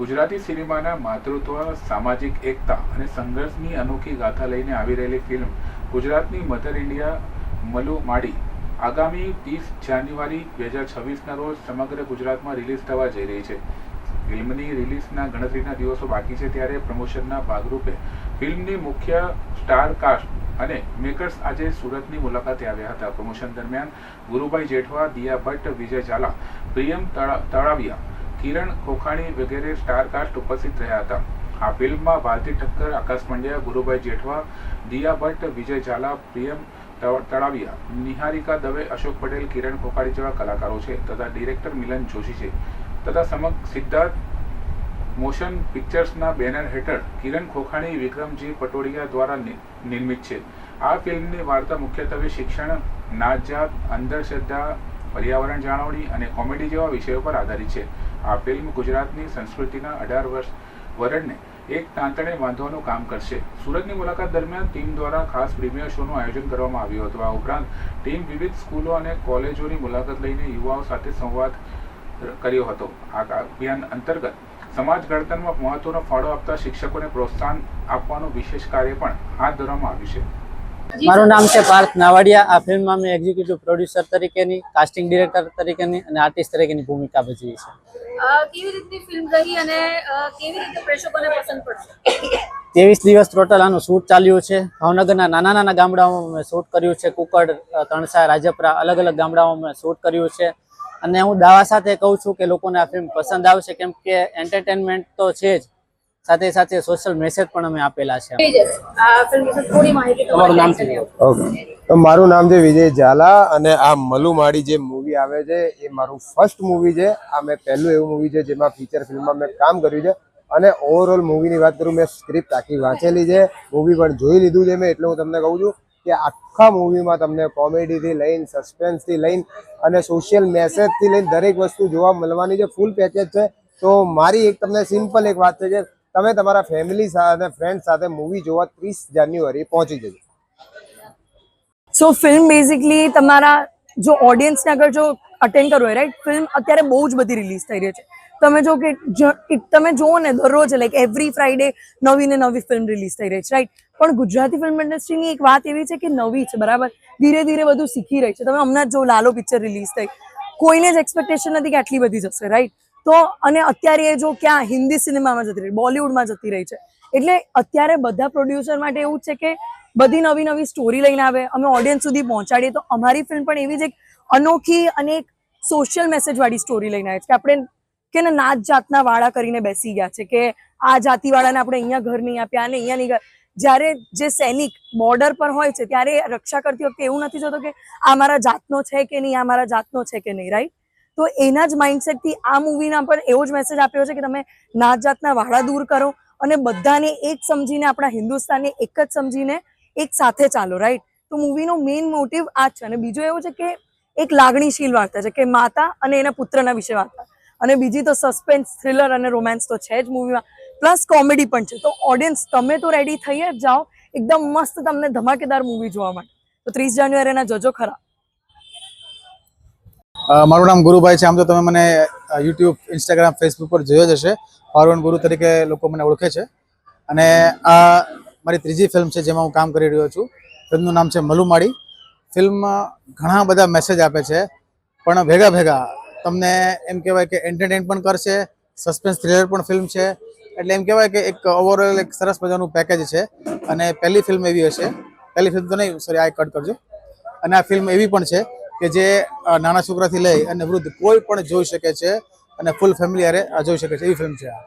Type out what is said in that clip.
ગુજરાતી સિનેમાના માતૃત્વ, સામાજિક એકતા અને સંઘર્ષની અનોખી ગાથા લઈને આવી રહેલી ફિલ્મ ગુજરાતની મધર ઇન્ડિયા મલુ માડી આગામી 30 જાન્યુઆરી 2026ના રોજ સમગ્ર ગુજરાતમાં રિલીઝ થવા જઈ રહી છે. ફિલ્મની રિલીઝના ગણતરીના દિવસો બાકી છે ત્યારે પ્રમોશનના ભાગરૂપે ફિલ્મની મુખ્ય સ્ટાર કાસ્ટ અને મેકર્સ આજે સુરતની મુલાકાતે આવ્યા હતા. પ્રમોશન દરમિયાન ગુરુભાઈ જેઠવા, દિયા ભટ્ટ, વિજય ઝાલા, પ્રિયમ તળાવિયા, કિરણ ખોખાણી વગેરે સ્ટાર કાસ્ટ ઉપસ્થિત રહ્યા હતા. આ ફિલ્મમાં ભારતી ઠક્કર, આકાશ પંડ્યા, ગુરુભાઈ જેઠવા, દિયા ભટ્ટ, વિજય ઝાલા, પ્રિયમ તળાવિયા, નિહારિકા દવે, અશોક પટેલ, કિરણ ખોખાણી જેવા કલાકારો છે તથા ડિરેક્ટર મિલન જોશી છે તથા સિદ્ધાર્થ મોશન પિક્ચર્સના બેનર હેઠળ કિરણ ખોખાણી, વિક્રમજી પટોડિયા દ્વારા નિર્મિત છે. આ ફિલ્મની વાર્તા મુખ્યત્વે શિક્ષણ, નાત-જાત, અંધશ્રદ્ધા, પર્યાવરણ જાળવણી અને કોમેડી જેવા વિષયો પર આધારિત છે. આ ફિલ્મ ગુજરાતની સંસ્કૃતિના 18 વરણને એક તાંતણે બાંધવાનું કામ કરશે. સુરતની મુલાકાત દરમિયાન ટીમ દ્વારા ખાસ પ્રીમિયર શોનું આયોજન કરવામાં આવ્યું હતું. આ ઉપરાંત ટીમ વિવિધ સ્કૂલો અને કોલેજોની મુલાકાત લઈને યુવાઓ સાથે સંવાદ કર્યો હતો. આ અભિયાન અંતર્ગત સમાજ ઘડતરમાં મહત્વનો ફાળો આપતા શિક્ષકોને પ્રોત્સાહન આપવાનું વિશેષ કાર્ય પણ હાથ ધરવામાં આવ્યું છે. મારું નામ છે પાર્થ નાવાડિયા. આ ફિલ્મમાં મેં એક્ઝિક્યુટિવ પ્રોડ્યુસર તરીકેની, કાસ્ટિંગ ડિરેક્ટર તરીકેની અને આર્ટિસ્ટ તરીકેની ભૂમિકા ભજવી છે. કેવી રીતની ફિલ્મ રહી અને કેવી રીતે પ્રેક્ષકોને પસંદ પડશે? 23 દિવસ ટોટલ આનું શૂટ ચાલ્યું છે. ભાવનગરના નાના નાના ગામડાઓમાં મેં શૂટ કર્યું છે. કુકડ, તણસા, રાજપરા અલગ અલગ ગામડાઓમાં મેં શૂટ કર્યું છે. અને હું દાવા સાથે કહું છું કે લોકોને આ ફિલ્મ પસંદ આવશે, કેમ કે એન્ટરટેનમેન્ટ તો છે જ, સાથે સાથે સોશિયલ મેસેજ પણ અમે આપેલા છે. તો મારું નામ છે વિજય ઝાલા અને આ મલુ માડી જે મૂવી આવે છે એ મારું ફર્સ્ટ મૂવી છે. આ મેં પહેલું એવું મૂવી છે જેમાં ફીચર ફિલ્મમાં મેં કામ કર્યું છે. અને ઓવરઓલ મૂવીની વાત કરું, મેં સ્ક્રિપ્ટ આખી વાંચેલી છે, મૂવી પણ જોઈ લીધું છે મેં. એટલે હું તમને કહું છું કે આખા મૂવીમાં તમને કોમેડીથી લઈને, સસ્પેન્સથી લઈને અને સોશિયલ મેસેજથી લઈને દરેક વસ્તુ જોવા મળવાની છે. ફૂલ પેકેજ છે. તો મારી એક તમને સિમ્પલ એક વાત છે કે તમે તમારા ફેમિલી સાથે, ફ્રેન્ડ સાથે મૂવી જોવા 30 જાન્યુઆરી પહોંચી જજો. સો ફિલ્મ બેઝિકલી તમારા જો ઓડિયન્સને અગર જો અટેન્ડ કરવું હોય, રાઈટ, ફિલ્મ અત્યારે બહુ જ બધી રિલીઝ થઈ રહી છે. તમે જો કે તમે જુઓ ને દરરોજ લાઈક એવરી ફ્રાઈડે નવી ને નવી ફિલ્મ રિલીઝ થઈ રહી છે, રાઈટ. પણ ગુજરાતી ફિલ્મ ઇન્ડસ્ટ્રીની એક વાત એવી છે કે નવી છે, બરાબર, ધીરે ધીરે બધું શીખી રહી છે. તમે હમણાં જો લાલો પિક્ચર રિલીઝ થઈ, કોઈને જ એક્સપેક્ટેશન નથી કે આટલી બધી જશે, રાઈટ. તો અને અત્યારે એ જો ક્યાં હિન્દી સિનેમામાં જતી રહી, બોલિવૂડમાં જતી રહી છે. એટલે અત્યારે બધા પ્રોડ્યુસર માટે એવું છે કે બધી નવી નવી સ્ટોરી લઈને આવે, અમે ઓડિયન્સ સુધી પહોંચાડીએ. તો અમારી ફિલ્મ પણ એવી જ એક અનોખી અને એક સોશિયલ મેસેજ વાળી સ્ટોરી લઈને આવે છે કે આપણે કે નાત જાતના વાળા કરીને બેસી ગયા છે કે આ જાતિવાળાને આપણે અહીંયા ઘર નહીં આપ્યા અને અહીંયા નહીં ઘર. જ્યારે જે સૈનિક બોર્ડર પર હોય છે ત્યારે રક્ષા કરતી વખતે એવું નથી જોતો કે આ મારા જાતનો છે કે નહીં, આ મારા જાતનો છે કે નહીં, રાઈટ. તો એના જ માઇન્ડસેટથી આ મૂવીના પણ એવો જ મેસેજ આપ્યો છે કે તમે નાત જાતના વાળા દૂર કરો અને બધાને એક સમજીને, આપણા હિન્દુસ્તાનને એક જ સમજીને એક સાથે ચાલો, રાઈટ. તો મૂવીનો મેઇન મોટિવ આ જ છે. અને બીજું એવું છે કે એક લાગણીશીલ વાર્તા છે કે માતા અને એના પુત્રના વિશે વાર્તા, અને બીજી તો સસ્પેન્સ, થ્રિલર અને રોમાન્સ તો છે જ મૂવીમાં, પ્લસ કોમેડી પણ છે. તો ઓડિયન્સ તમે તો રેડી થઈ જ જાઓ એકદમ મસ્ત તમને ધમાકેદાર મૂવી જોવા માટે. તો 30 જાન્યુઆરીના જજો ખરા. મારું નામ ગુરુભાઈ છે. આમ તો તમે મને યુટ્યુબ, ઇન્સ્ટાગ્રામ, ફેસબુક પર જોયો જ હશે. ફારૂન ગુરુ તરીકે લોકો મને ઓળખે છે. અને આ મારી ત્રીજી ફિલ્મ છે જેમાં હું કામ કરી રહ્યો છું. ફિલ્મનું નામ છે મલુ માડી. ફિલ્મ ઘણા બધા મેસેજ આપે છે, પણ ભેગા ભેગા તમને એમ કહેવાય કે એન્ટરટેન પણ કરશે, સસ્પેન્સ થ્રિલર પણ ફિલ્મ છે. એટલે એમ કહેવાય કે એક ઓવરઓલ એક સરસ મજાનું પેકેજ છે. અને પહેલી ફિલ્મ એવી હશે, પહેલી ફિલ્મ તો નહીં, સોરી, આ કટ કરજો. અને આ ફિલ્મ એવી પણ છે કે જે નાના છોકરાથી લઈ અને વૃદ્ધ કોઈ પણ જોઈ શકે છે અને ફૂલ ફેમિલી જોઈ શકે છે, એવી ફિલ્મ છે આ.